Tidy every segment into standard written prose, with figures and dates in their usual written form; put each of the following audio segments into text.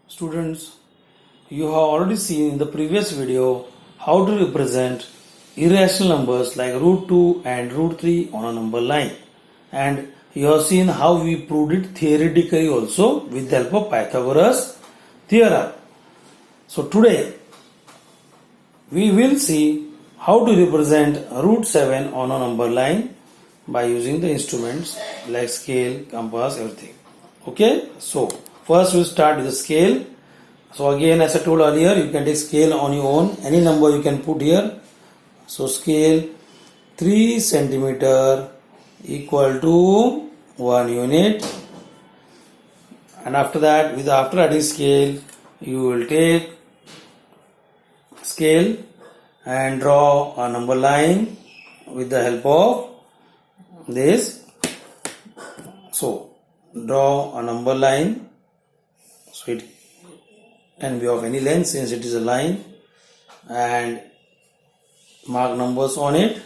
Students, you have already seen in the previous video how to represent irrational numbers like root 2 and root 3 on a number line. And you have seen how we proved it theoretically also with the help of Pythagoras theorem. So today we will see how to represent root 7 on a number line by using the instruments like scale, compass, everything. Okay, so first we'll start with the scale. So again, as I told earlier, you can take scale on your own, any number you can put here. So scale 3 centimeter equal to 1 unit, and after that, after adding scale, you will take scale and draw a number line with the help of this. So draw a number line, so it can be of any length since it is a line, and mark numbers on it.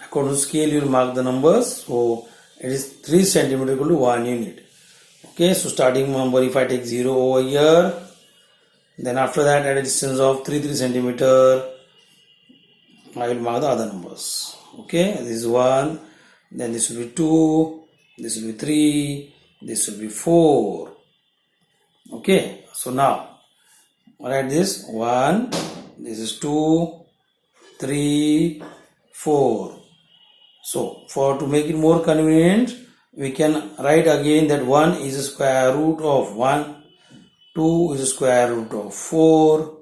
According to scale, you will mark the numbers. So it is 3 centimeter equal to 1 unit. Okay, so starting number, if I take 0 over here, then after that at a distance of 3 centimeter, I will mark the other numbers. Okay, this is 1, then this will be 2, this will be 3, this will be 4. Okay, so now write this 1, this is 2, 3, 4. So to make it more convenient, we can write again that 1 is the square root of 1, 2 is the square root of 4,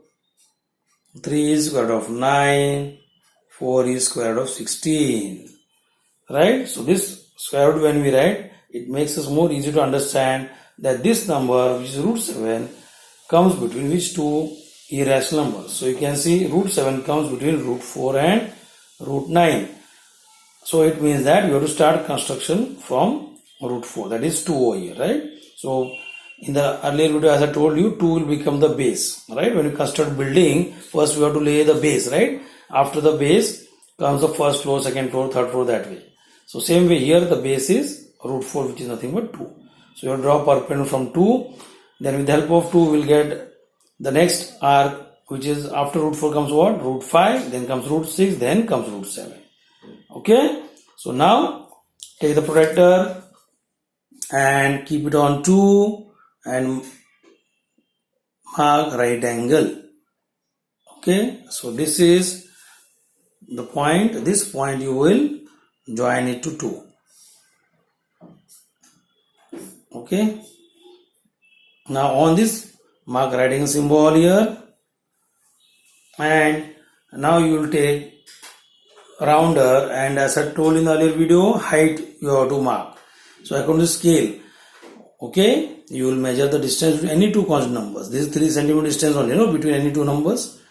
3 is square root of 9, 4 is square root of 16. Right? So this square root, when we write, it makes us more easy to understand that this number, which is root 7, comes between which two irrational numbers. So you can see root 7 comes between root 4 and root 9. So it means that you have to start construction from root 4, that is 2 over here, right? So in the earlier video, as I told you, 2 will become the base, right? When you construct building, first we have to lay the base, right? After the base comes the first floor, second floor, third floor, that way. So same way here, the base is root 4, which is nothing but 2. So you have to draw perpendicular from 2. Then with the help of 2, we will get the next arc, which is after root 4 comes what? Root 5, then comes root 6, then comes root 7. Okay, so now take the protractor and keep it on 2 and mark right angle. Okay, so this is the point. This point you will join it to 2. Okay, now on this, mark right angle symbol here, and now you will take rounder, and as I told in the earlier video, height you have to mark. So according to scale, okay, you will measure the distance between any two constant numbers. This is 3 centimeter distance only, between any two numbers.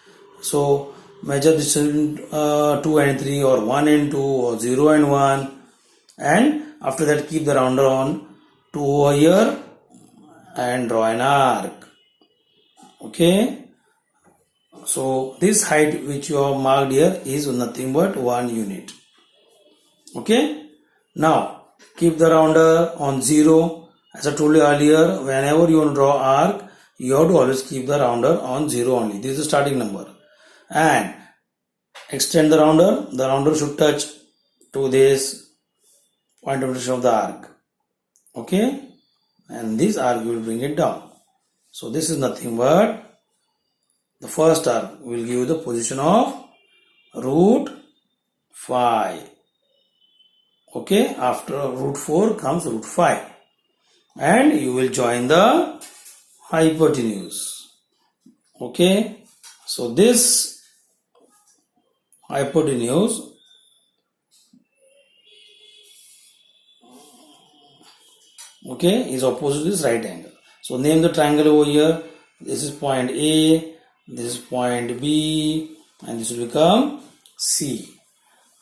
So measure distance between 2 and 3, or 1 and 2, or 0 and 1, and after that keep the rounder on 2 over here and draw an arc. Okay, so this height which you have marked here is nothing but 1 unit. Okay, now keep the rounder on 0. As I told you earlier, whenever you want to draw arc, you have to always keep the rounder on 0 only. This is the starting number, and extend the rounder. The rounder should touch to this point of rotation of the arc. Okay, and this arc will bring it down. So this is nothing but the first arc will give you the position of root 5. Okay, after root 4 comes root 5, and you will join the hypotenuse. Okay, so this hypotenuse is opposite to this right angle. So name the triangle over here. This is point A, this is point B, and this will become C.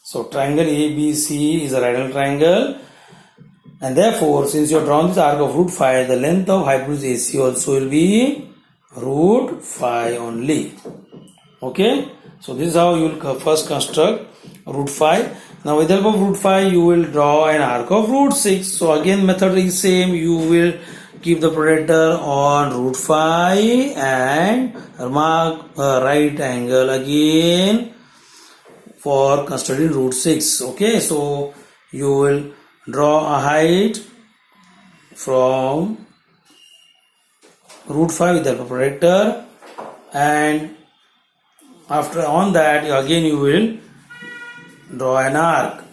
So triangle ABC is a right angle triangle, and therefore since you have drawn this arc of root 5, the length of hypotenuse AC also will be root 5 only. Okay, so this is how you will first construct root 5. Now with the help of root 5, you will draw an arc of root 6. So again method is same. You will keep the protractor on root 5 and mark a right angle again for constructing root 6. Okay, so you will draw a height from root 5 with the protractor, and after on that again you will draw an arc.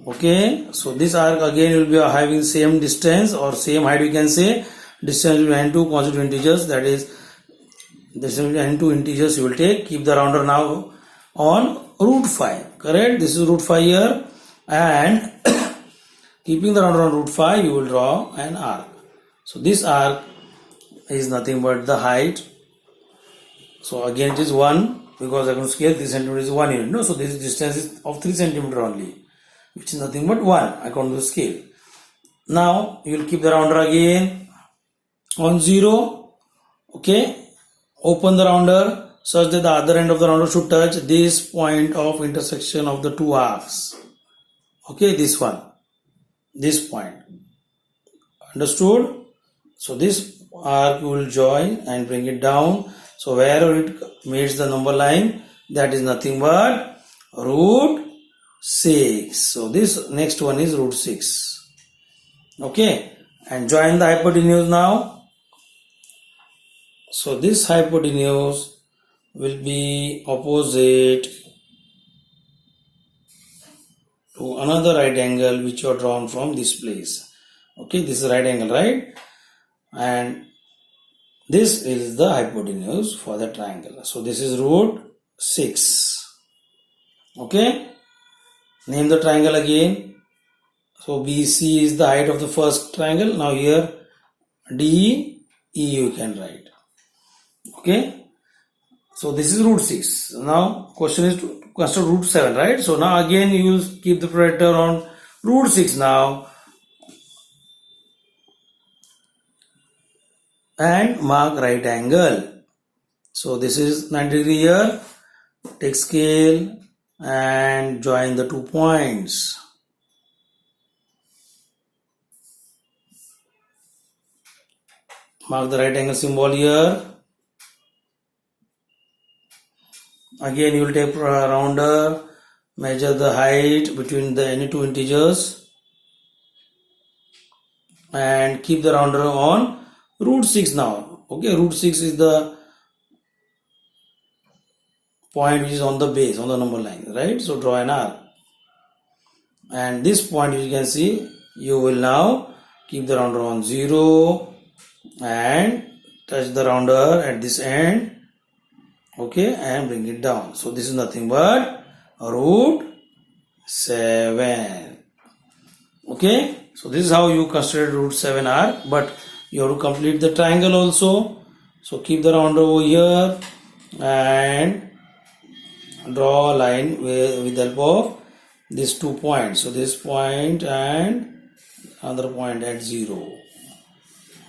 Okay, so this arc again will be having same distance or same height, we can say. Distance between any two consecutive integers, that is distance between any two integers you will take. Keep the rounder now on root 5, correct? This is root 5 here, and keeping the rounder on root 5 you will draw an arc. So this arc is nothing but the height. So again it is 1, because I can scale 3 cm is 1 unit. No, so this distance is of 3 cm only, which is nothing but 1 according to the scale. Now you will keep the rounder again on 0. Okay, open the rounder such that the other end of the rounder should touch this point of intersection of the two arcs. Okay, this one, this point. Understood? So this arc you will join and bring it down. So wherever it meets the number line, that is nothing but root 6. So this next one is root 6. Okay, and join the hypotenuse now. So this hypotenuse will be opposite to another right angle which you are drawn from this place. Okay, this is right angle, right? And this is the hypotenuse for the triangle. So this is root 6. Okay, name the triangle again. So BC is the height of the first triangle. Now here DE you can write. Okay, so this is root 6. Now question is to construct root 7, right? So now again you will keep the protractor on root 6 now and mark right angle. So this is 90 degree here. Take scale and join the 2 points. Mark the right angle symbol here. Again you will take a rounder, measure the height between the any two integers and keep the rounder on root 6 now. Okay, root 6 is the point which is on the base, on the number line, right? So draw an arc. And this point you can see, you will now keep the rounder on 0 and touch the rounder at this end. Okay, and bring it down. So this is nothing but root 7. Okay, so this is how you construct root 7 arc, but you have to complete the triangle also. So keep the rounder over here and draw a line with the help of these 2 points. So this point and another point at 0.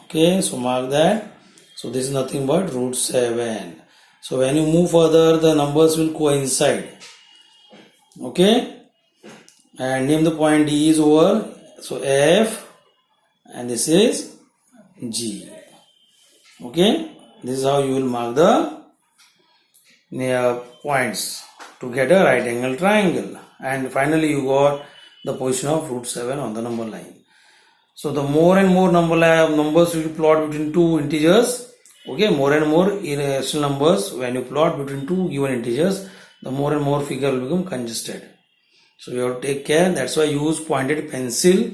Okay, so mark that. So this is nothing but root 7. So when you move further, the numbers will coincide. Okay, and name the point D is over. So F, and this is G. Okay, this is how you will mark the near points to get a right angle triangle. And finally you got the position of root 7 on the number line. So the more and more numbers you plot between two integers. Okay, more and more irrational numbers when you plot between two given integers, the more and more figure will become congested. So you have to take care. That's why use pointed pencil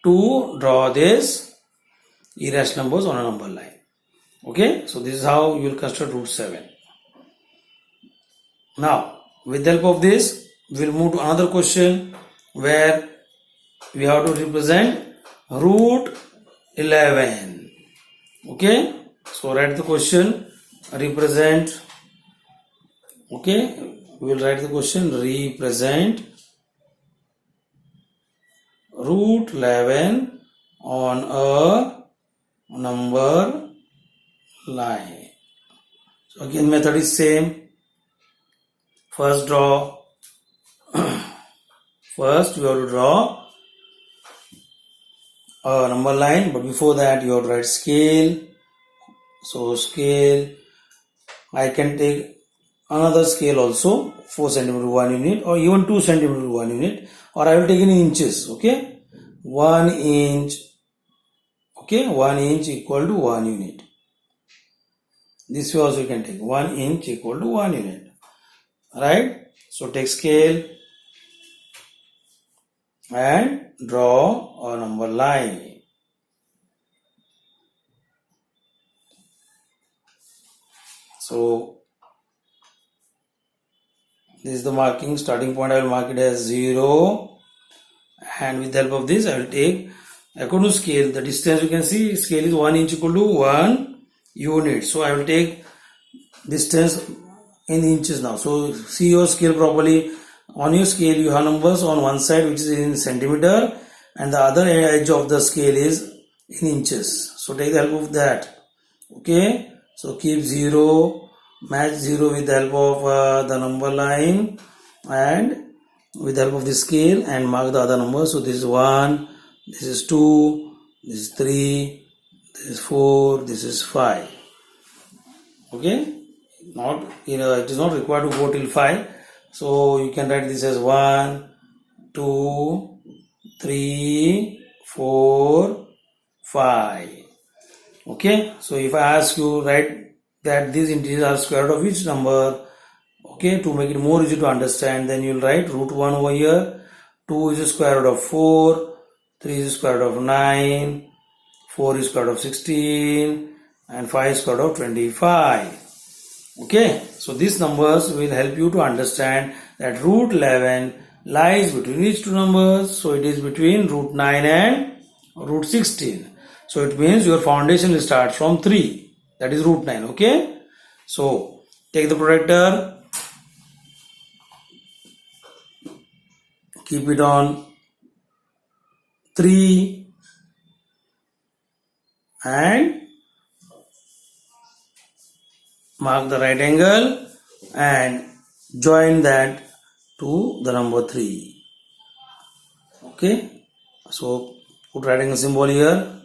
to draw this irrational numbers on a number line. Okay, so this is how you will construct root 7. Now with the help of this, we will move to another question where we have to represent root 11. Okay, so write the question, represent. Okay, we will write the question, represent root 11 on a number line. So again method is same. First draw. First we have to draw a number line, but before that you have to write scale. So scale, I can take another scale also, 4 centimeter 1 unit, or even 2 centimeter 1 unit, or I will take in inches. Okay, 1 inch. Okay, 1 inch equal to 1 unit. This way also you can take 1 inch equal to 1 unit. Right? So take scale and draw a number line. So this is the marking, starting point. I will mark it as 0, and with the help of this I will take, according to scale, the distance you can see scale is 1 inch equal to 1 unit. So I will take distance in inches now. So see your scale properly. On your scale you have numbers on one side which is in centimeter, and the other edge of the scale is in inches. So take the help of that. Okay, so keep 0, match 0 with the help of the number line and with the help of the scale, and mark the other numbers. So this is 1, this is 2, this is 3, this is 4, this is 5. Okay, not it is not required to go till 5. So you can write this as 1, 2, 3, 4, 5. Okay, so if I ask you write that these integers are square root of which number, okay, to make it more easy to understand, then you will write root 1 over here, 2 is the square root of 4, 3 is the square root of 9, 4 is square root of 16, and 5 is square root of 25. Okay, so these numbers will help you to understand that root 11 lies between which two numbers. So it is between root 9 and root 16. So it means your foundation will start from 3. That is root 9. Okay, so take the protractor, keep it on 3, and mark the right angle and join that to the number 3. Okay, so put right angle symbol here.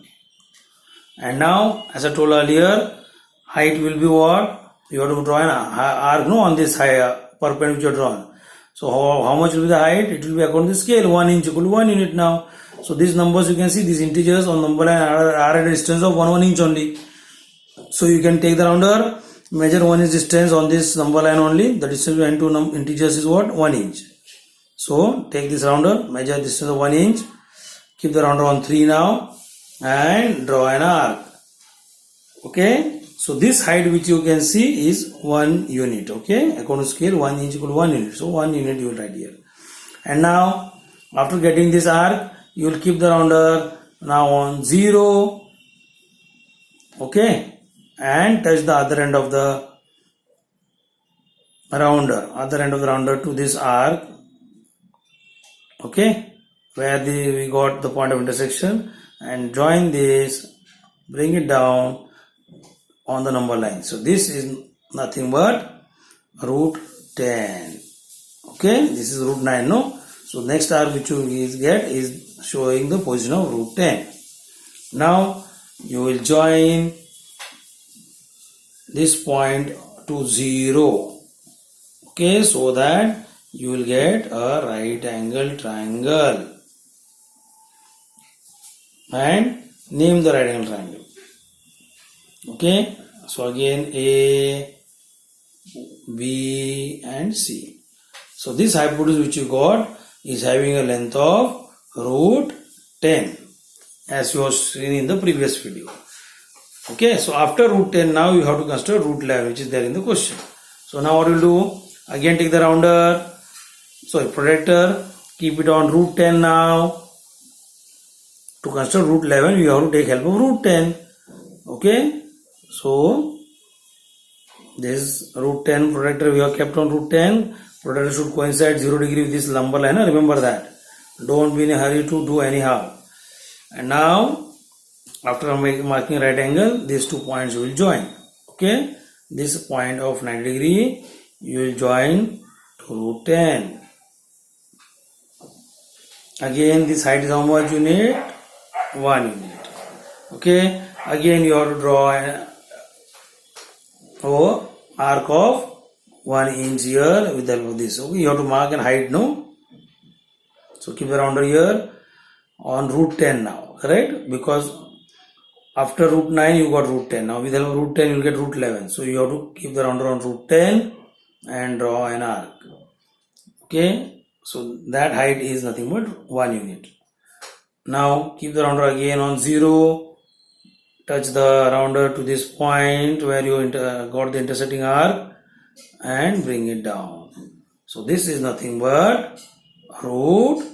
And now, as I told earlier, height will be what? You have to draw an arc on this perpendicular which you have drawn. So how much will be the height? It will be according to the scale, 1 inch equal to 1 unit now. So these numbers you can see, these integers on number line are at a distance of 1 inch only. So you can take the rounder, measure 1 inch distance on this number line only. The distance between two integers is what? 1 inch. So take this rounder, measure distance of 1 inch, keep the rounder on 3 now, and draw an arc. Okay, so this height which you can see is 1 unit. Okay, according to scale, 1 inch equal to 1 unit. So 1 unit you will write here. And now after getting this arc, you will keep the rounder now on 0. Okay, and touch the other end of the rounder to this arc. Okay, where we got the point of intersection, and join this, bring it down on the number line. So this is nothing but root 10. Okay, this is root 9, no? So next arc which you get is showing the position of root 10. Now you will join this point to 0. Okay, so that you will get a right angle triangle. And name the right angle triangle. Okay, so again A, B and C. So this hypotenuse which you got is having a length of root 10, as you have seen in the previous video. Okay, so after root 10 now you have to consider root 11 which is there in the question. So now what you will do, again take the rounder, protractor, keep it on root 10 now. To consider root 11 you have to take help of root 10. Okay, so this root 10 protractor we have kept on root 10. Protractor should coincide 0 degree with this number line. Remember that. Don't be in a hurry to do anyhow. And now after marking right angle, these 2 points will join. Okay, this point of 90 degree you will join to root 10. Again this height is how much unit? 1 unit. Okay, again you have to draw an arc of 1 inch here with the help of this. Okay, you have to mark and height, no? So keep the rounder here on root 10 now, correct? Because after root 9 you got root 10. Now with the help of root 10 you will get root 11. So you have to keep the rounder on root 10 and draw an arc. Okay, so that height is nothing but 1 unit. Now keep the rounder again on 0. Touch the rounder to this point where you got the intersecting arc and bring it down. So this is nothing but root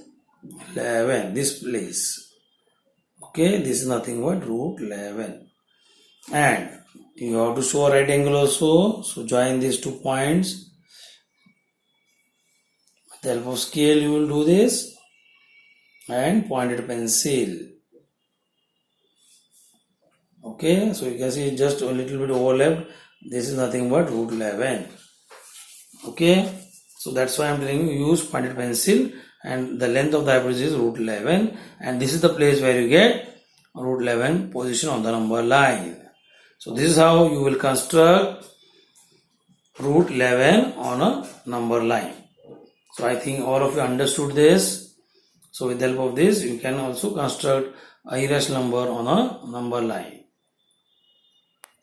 11, this place. Okay, this is nothing but root 11. And you have to show a right angle also. So join these 2 points. With the help of scale you will do this. And pointed pencil. Okay, so you can see just a little bit overlapped. This is nothing but root 11. Okay, so that's why I'm telling you use pointed pencil, and the length of the hypotenuse is root 11, and this is the place where you get root 11 position on the number line. So this is how you will construct root 11 on a number line. So I think all of you understood this. So with the help of this you can also construct a irrational number on a number line.